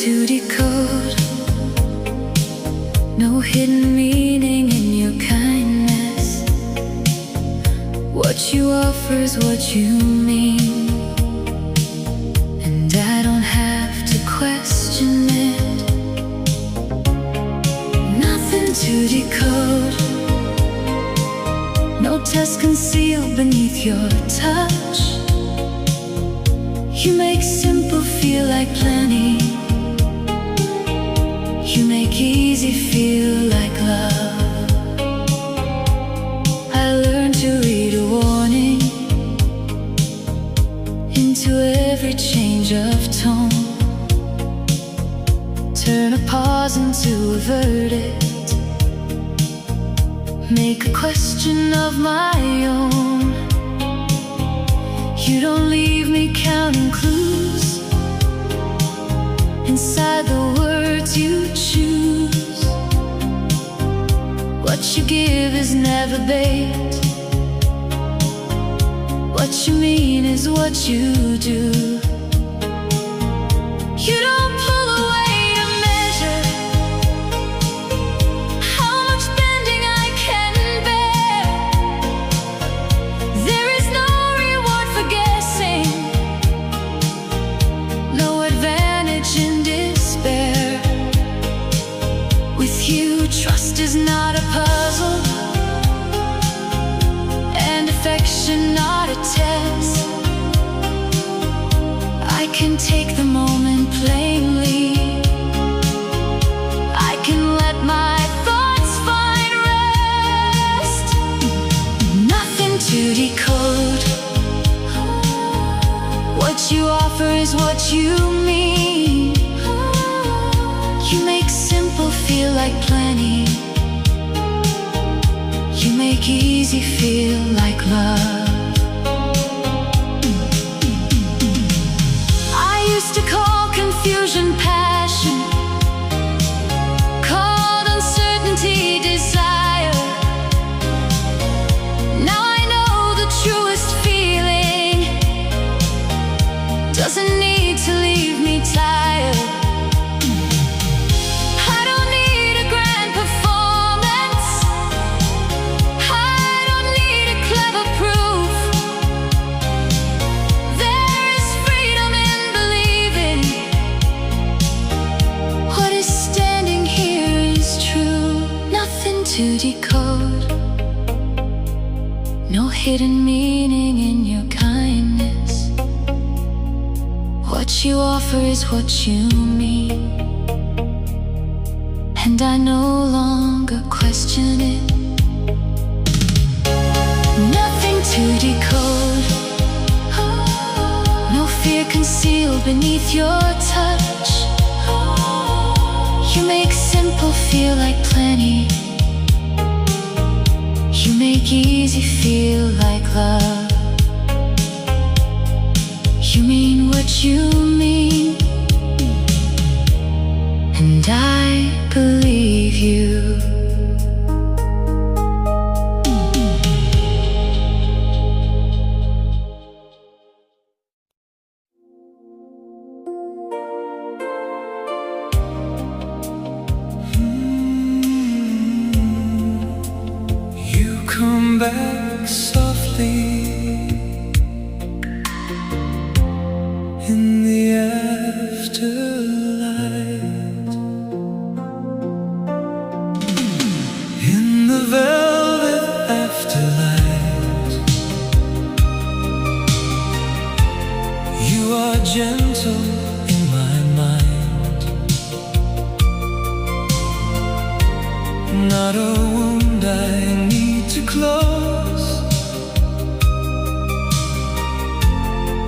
to decode. No hidden meaning in your kindness. What you offer is what you mean, and I don't have to question it. Nothing to decode. No test concealed beneath your touch. You make simple feel like plenty. You make easy feel like love. I learned to read a warning into every change of tone. Turn a pause into a verdict. Make a question of my own. You don't leave me counting clues inside the words you choose. What you give is never bait. What you mean is what you do. You don't pull away to measure how much bending I can bear. There is no reward for guessing, no advantage in despair. With you, trust is not a puzzle, and affection not a test. I can take the moment plainly. I can let my thoughts find rest. Nothing to decode. What you offer is what you mean. You make simple feel like plenty. You make easy feel like love. I used to call confusion passion, called uncertainty desire. Now I know the truest feeling doesn't need to leave me tired. I don't need a grand performance. I don't need a clever proof. There is freedom in believing what is standing here is true. Nothing to decode. No hidden meaning in your kindness. What you offer is what you mean, and I no longer question it. Nothing to decode. No fear concealed beneath your touch. You make simple feel like plenty. You make easy feel like love. You mean what you mean, and I believe you. You come back softly in the afterlight, in the velvet afterlight. You are gentle in my mind, not a wound I need to close,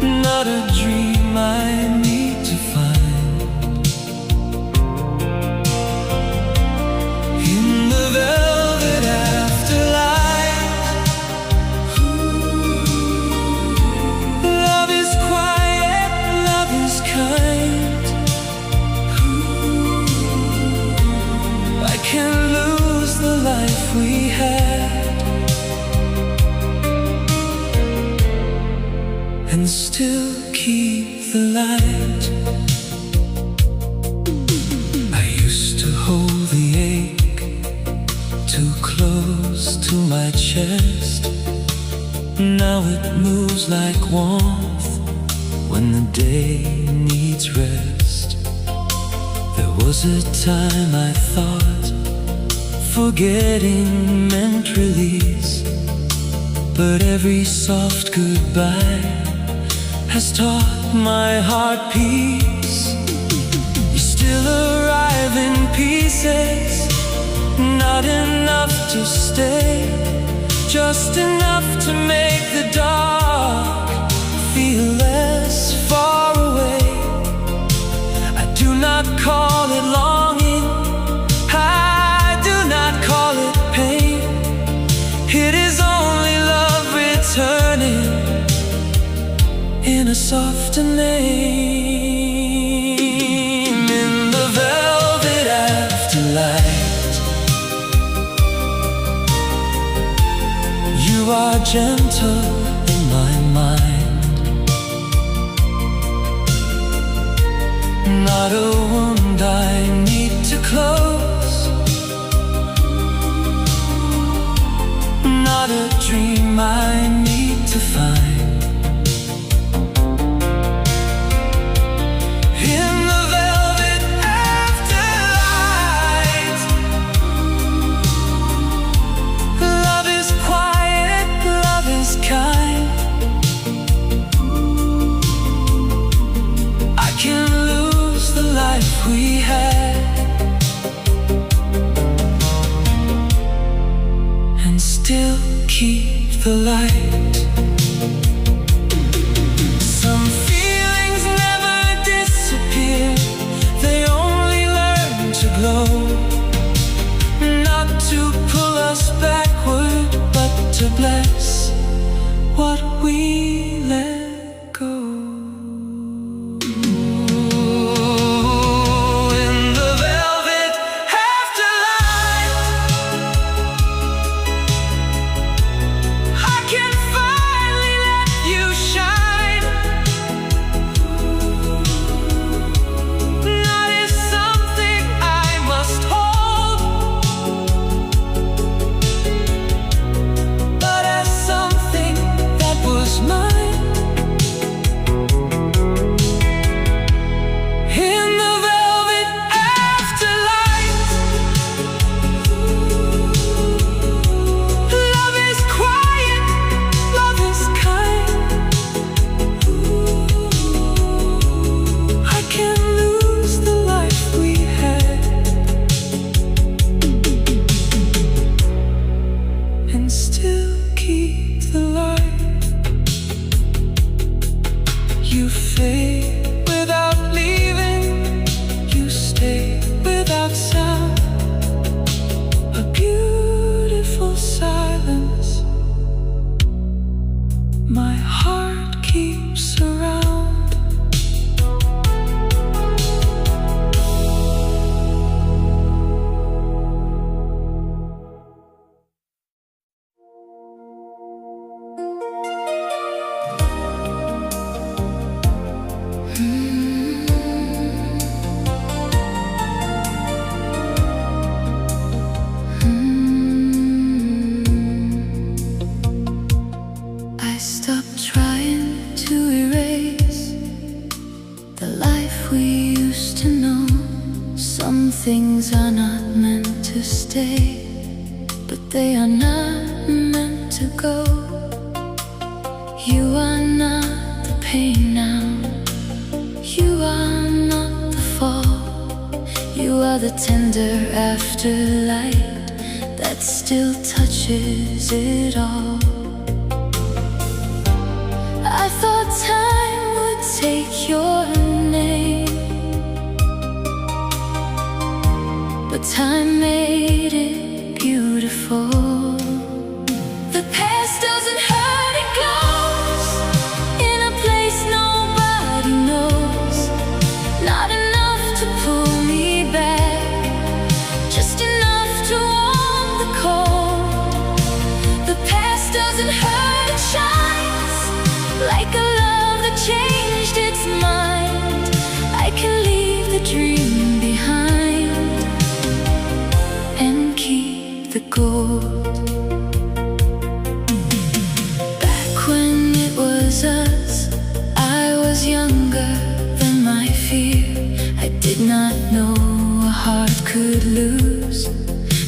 not a dream I need to find. In the velvet afterlight, love is quiet, love is kind. I can lose the life we had and still keep the light. it moves like warmth when the day needs rest. There was a time I thought forgetting meant release, but every soft goodbye has taught my heart peace. You still arrive in pieces, not enough to stay, just enough to make the dark feel less far away. I do not call it longing, I do not call it pain. It is only love returning in a softer name. In the velvet afterlight, you are gentle in my mind. Not a wound I need to close, not a dream I need to find. In the velvet afterlight, love is quiet, love is kind. I can lose the life we had and still keep the light. Some feelings never disappear, they only learn to glow. Not to pull us backward, but to bless what we let go. In the velvet afterlife, I can finally let you shine. Not as something I must hold, but as something that was mine. In the velvet afterlife, love is quiet, love is kind. I can lose the life we had and still keep the light. You fade without leaving, you stay without sound. A beautiful silence my heart keeps around. I stopped trying to erase the life we used to know. Some things are not meant to stay, but they are not meant to go. You are not the pain now, you are not the fall. You are the tender afterlight that still touches it all. I thought time would take your name, but time made it beautiful. The past doesn't hurt, it goes in a place nobody knows. Not enough to pull me back, just enough to warm the cold. The past doesn't hurt, it shines like a love that changed its mind. I can leave the dream behind and keep the gold. Back when could lose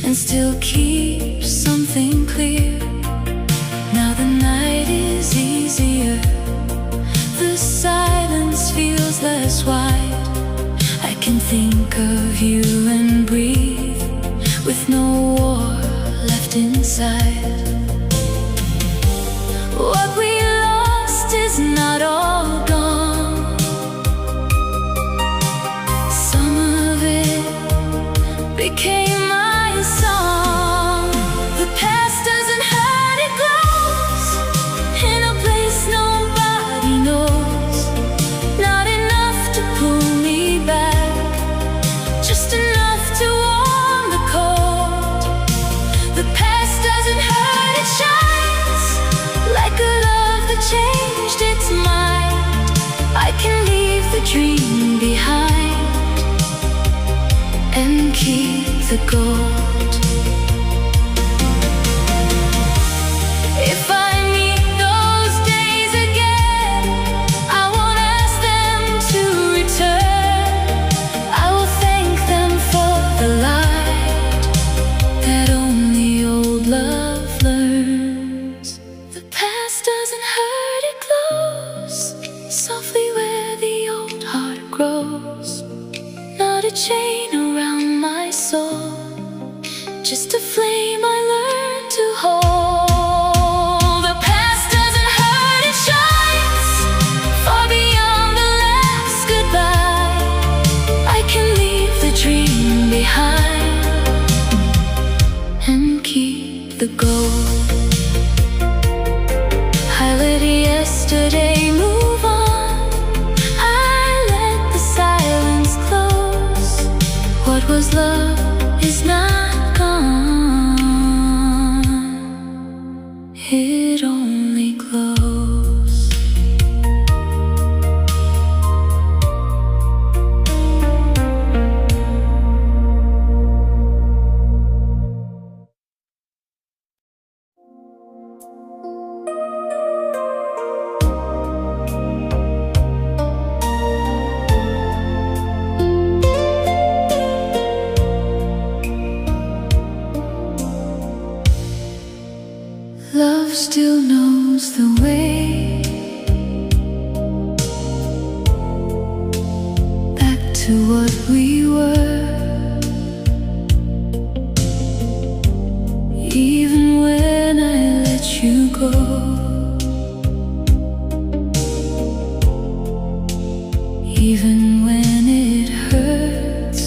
and still keep something clear. Now the night is easier, the silence feels less wide. I can think of you and breathe with no war left inside. What we lost is not all gone. Some of it became my song. The past doesn't hurt, it glows in a place nobody knows. Not enough to pull me back, just enough to warm the cold. The past doesn't hurt, it shines like a love that changed its mind. I can leave the dream behind and keep the gold. If I meet those days again, I won't ask them to return. I will thank them for the light that only old love learns. The past doesn't hurt, it glows softly where the old heart grows. Not a chain around my soul, just a flame I learned to hold. The past doesn't hurt, it shines far beyond the last goodbye. I can leave the dream behind and keep the gold. I let yesterday move on, I let the silence close. What was love is not gone, it only glows. Love still knows the way back to what we were. Even when I let you go, even when it hurts,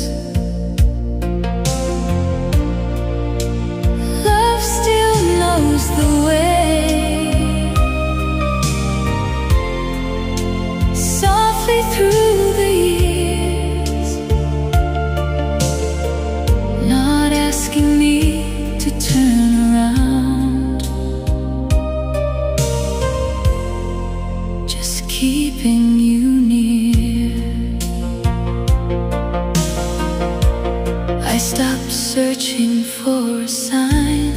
love still knows the way. Softly through the years, not asking me to turn around, just keeping you near. I stopped searching for a sign,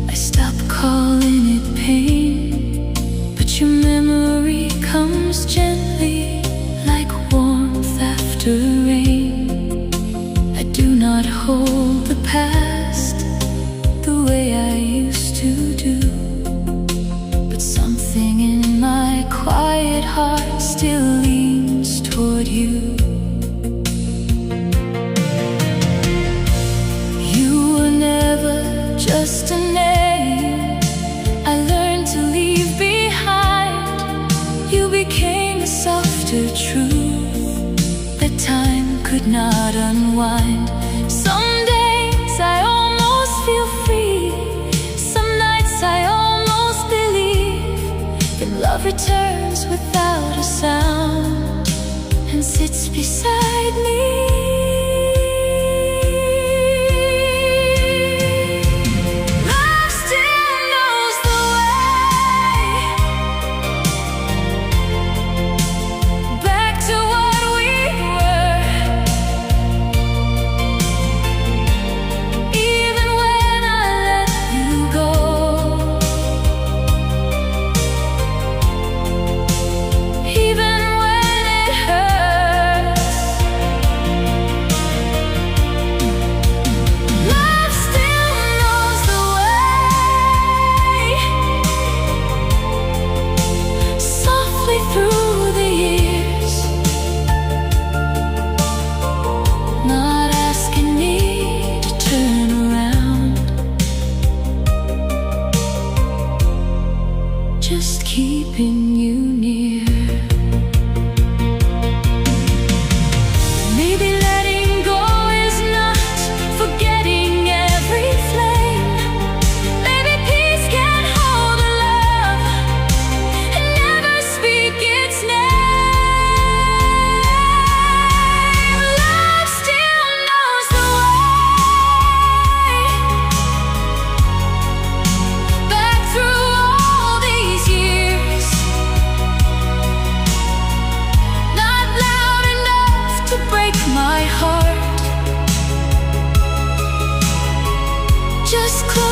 I stopped calling it pain, but your memory comes gently like warmth after rain. I do not hold the past the way I used to do, but something in my quiet heart still leans toward you. You were never just a name I learned to leave behind. You became a softer truth that time could not unwind. Some days I almost feel free, some nights I almost believe that love returns without a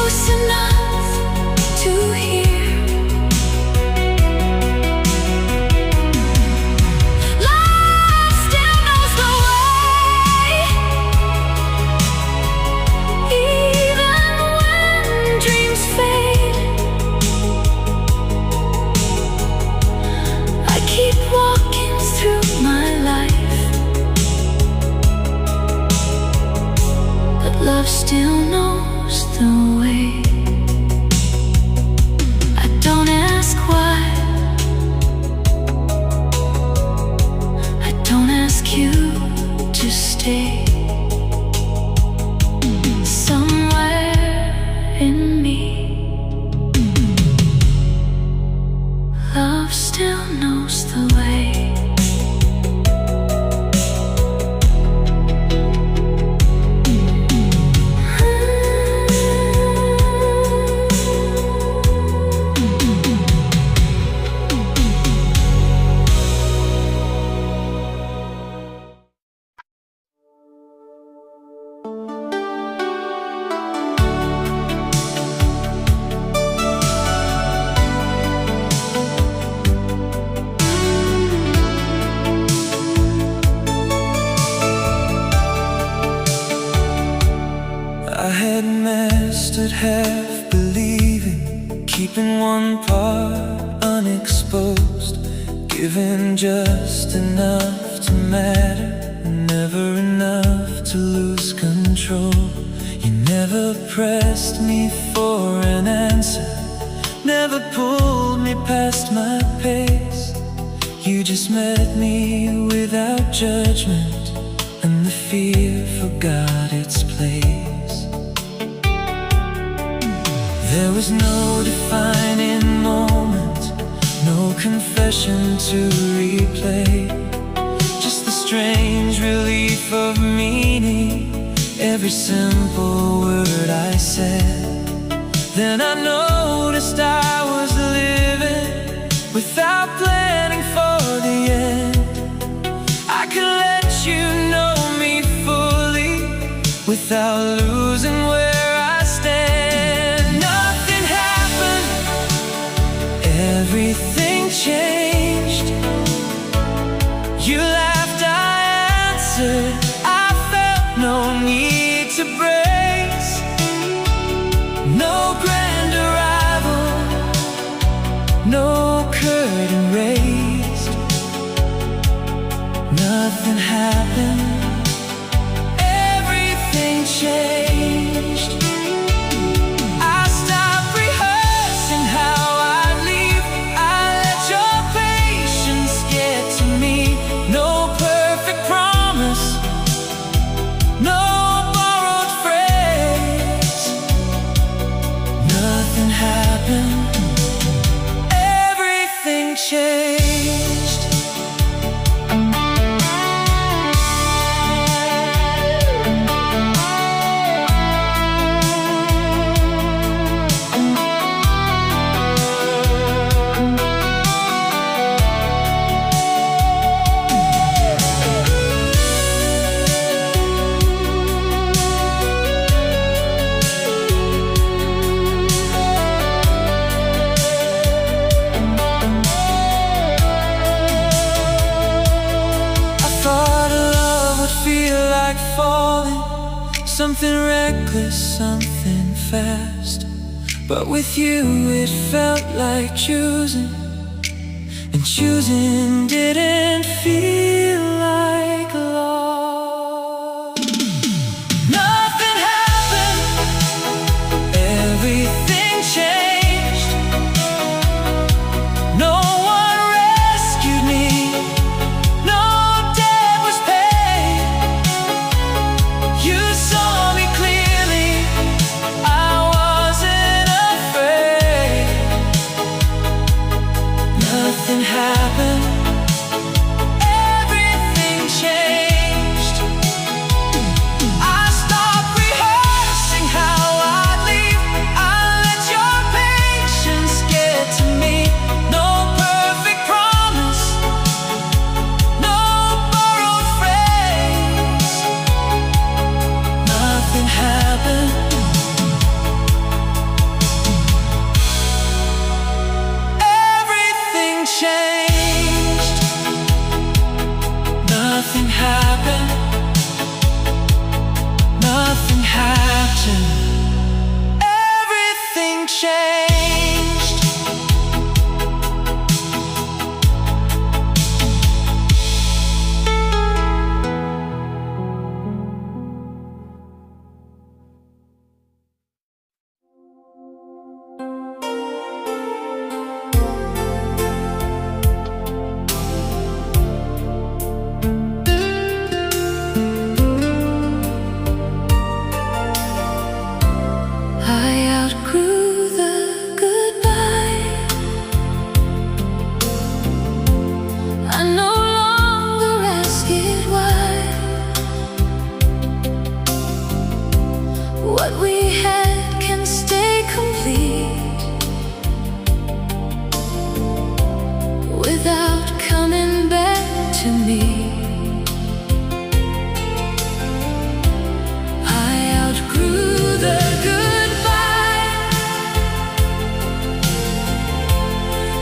close enough to hear. Love still knows the way, even when dreams fade. I keep walking through my life, but love still knows the way. I don't ask why, I don't ask you to stay. Somewhere in me, love still knows the way. I had mastered half believing, keeping one part unexposed, giving just enough to matter, never enough to lose control. You never pressed me for an answer, never pulled me past my pace. You just met me without judgment, and the fear forgot its place. There was no defining moment, no confession to replay, just the strange relief of meaning every simple word I said. Then I noticed I was living without planning for the end. I could let you know me fully without losing where I stand. Everything changed. You laughed, I answered. I felt no need to brace. No grand arrival, no curtain raised. Nothing happened. Everything changed. Changed. Falling, something reckless, something fast. But with you it felt like choosing, and choosing didn't feel like loss. Nothing happened, everything changed. No one rescued me, no debt was paid. You saw me clearly, I wasn't afraid. Nothing happened, everything changed. What we had can stay complete without coming back to me. I outgrew the goodbye,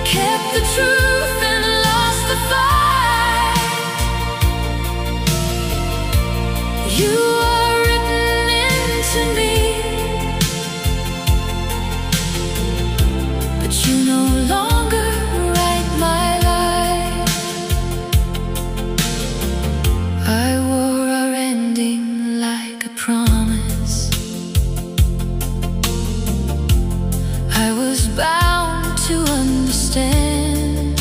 kept the truth and lost the fight. You are written into me, but you no longer write my life. I wore our ending like a promise. I was bound to understand.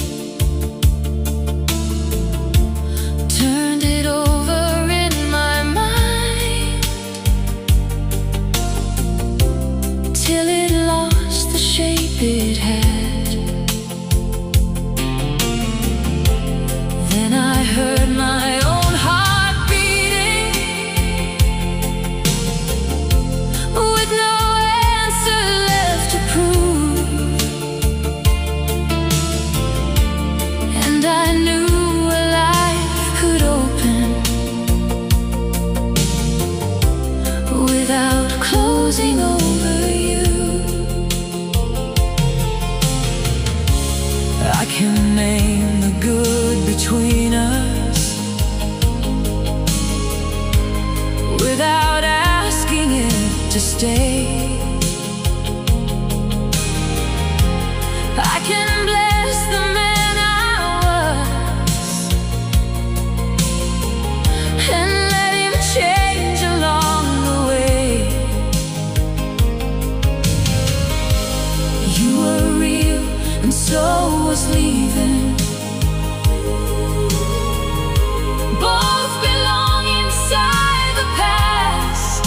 Turned it over in my mind till it lost the shape it had. Then I heard my own heart beating with no answer left to prove, and I knew a life could open without closing over you. I can name the good between us without asking it to stay. I can bless the man I was and let him change along the way. You were real and so was leaving. Both belong inside the past.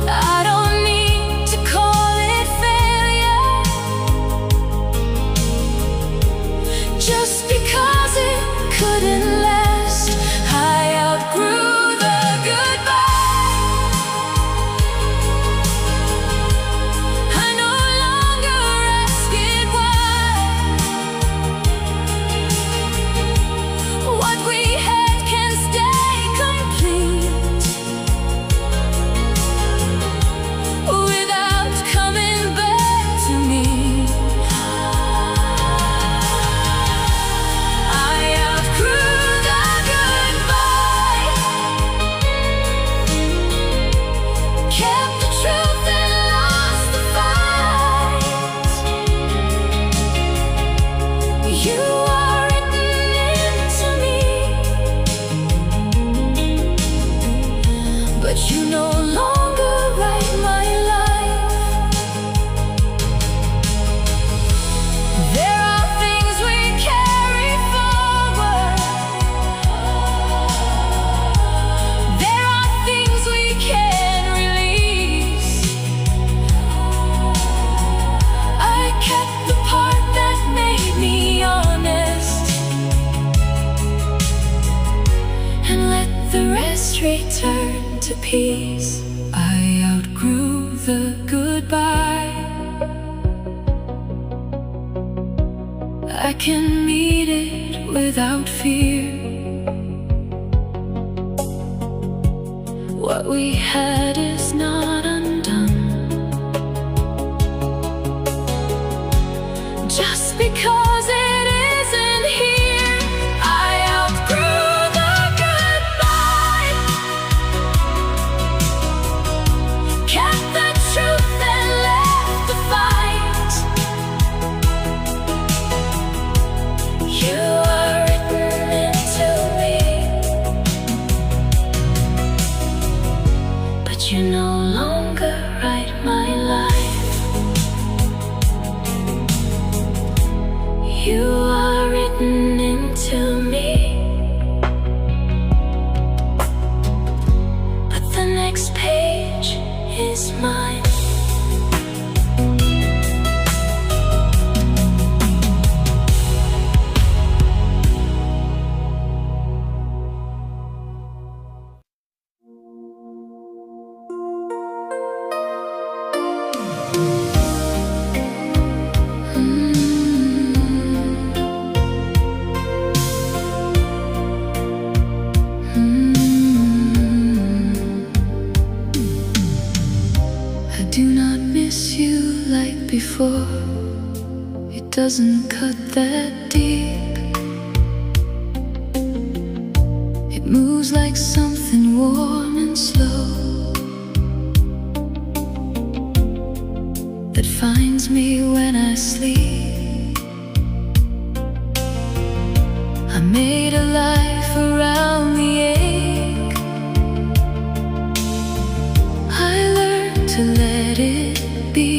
I don't need to call it failure just because it couldn't last. I outgrew the goodbye. I no longer ask it why. What we had can stay complete without coming back to me. I outgrew the goodbye, kept the truth and lost the fight. You are written into me, but you no longer write my life. There are things we carry forward. There are things we can release. I kept the part that made me honest and let the rest return to peace. I outgrew the goodbye. I can meet it without fear. What we had is not undone just because it isn't here. I outgrew the goodbye, kept the truth and left the fight. You are written into me, but you no longer write my life. You are written into me, but the next page is mine. miss you like before. It doesn't cut that deep. It moves like something warm and slow that finds me when I sleep. I made a life around the ache. I learned to let it be.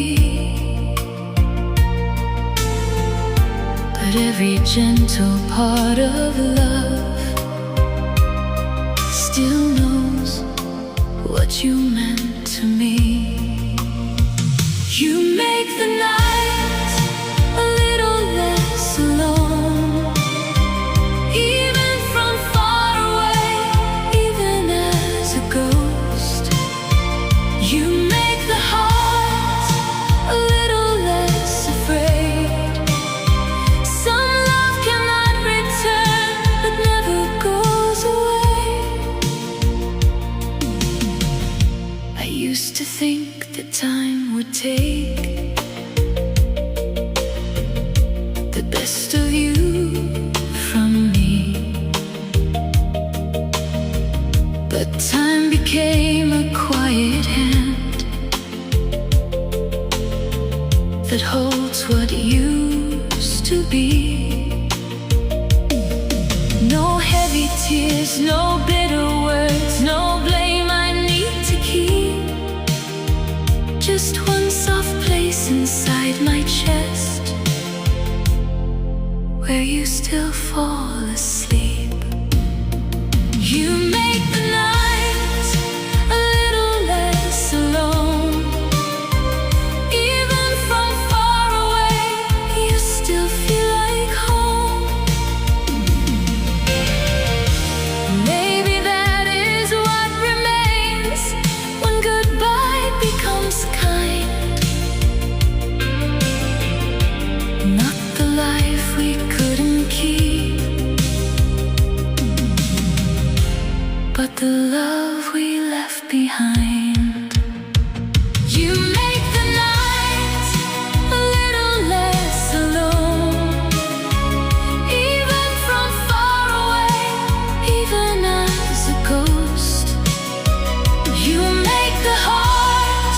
But every gentle part of love still knows what you meant to me. You make the night a little less alone, even from far away, even as a ghost. You make the heart a little less afraid. Some love cannot return, but never goes away. I used to think that time would take the best of you from me, but time became a quiet hand that holds what used to be. No heavy tears, no bitter words, no blame I need to keep. Just one soft place inside my chest where you still fall asleep. You make the night a little less alone, even from far away, you still feel like home. Maybe that is what remains when goodbye becomes kind. Not the life we couldn't keep, but the love we left behind. You make the night a little less alone, even from far away, even as a ghost. You make the heart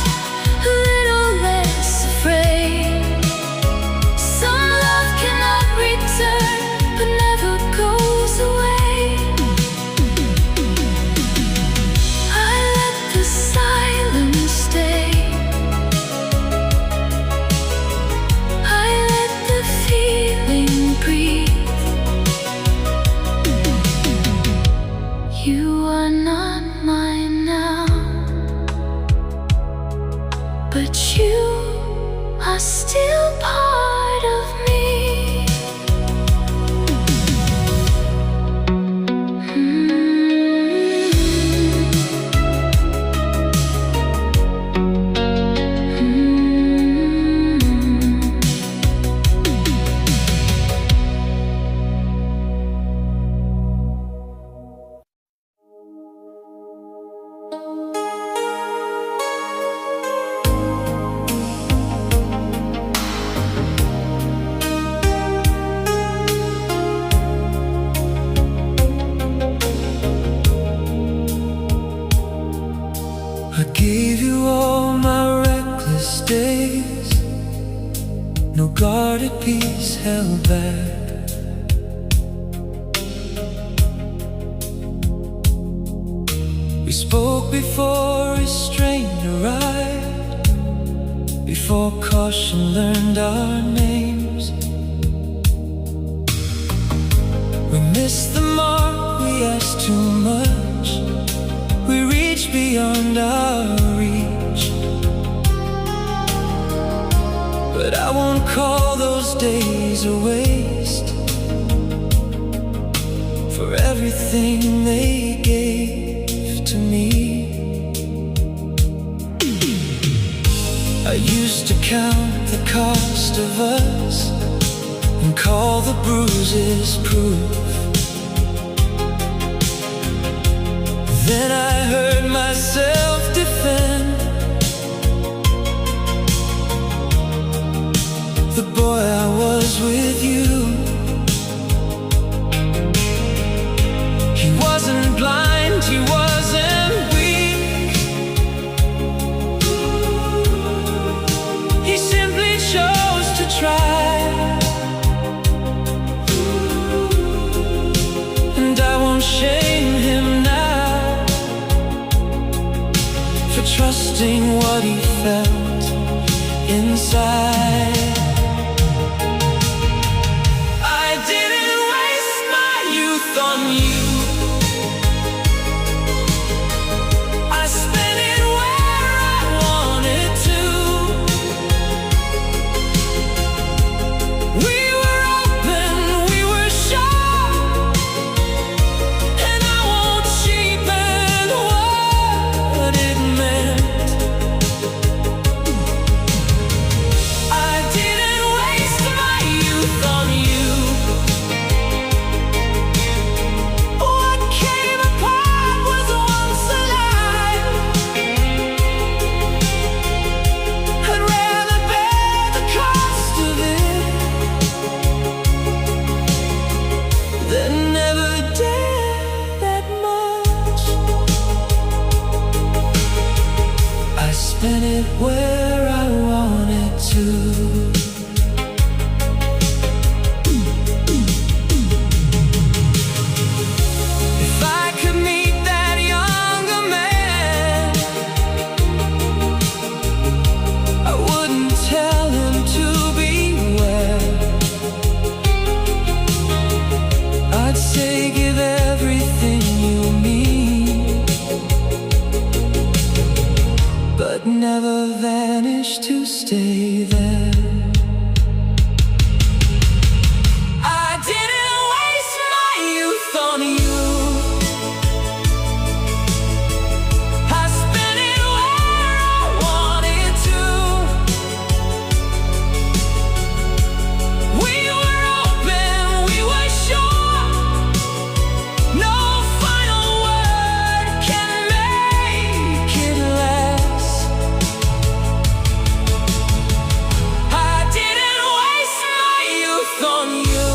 a little less afraid. Some love cannot return, but never goes away. I let the silence stay. I let the feeling breathe. You are not mine now, but you are still part of me. I gave you all my reckless days, no guarded peace held back. We spoke before restraint arrived, before caution learned our names. We missed the mark, we asked too much, we reached beyond our reach. But I won't call those days a waste, for everything they gave to me. I used to count the cost of us and call the bruises proof. Then I heard myself defend for trusting what he felt inside. I didn't waste my youth on you. I spent it where I wanted to. We were open, we were sure, and I won't cheapen what it meant. I didn't waste my youth on you. What came apart was once alive. I'd rather bear the cost of it than never dare that much. I spent it where I wanted to. If I could meet that younger man, I wouldn't tell him to beware. I'd say give everything you mean, but never vanish to stay there. I didn't waste my youth on you. I spent it where I wanted to. We were open, we were sure. No final word can make it less. I didn't waste my youth on you.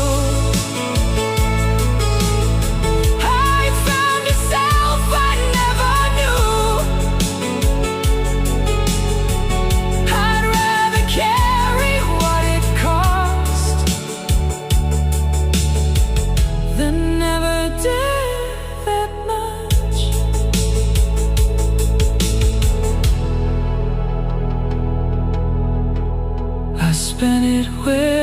I found a self I never knew. I'd rather carry what it cost than never dare that much. I spent it where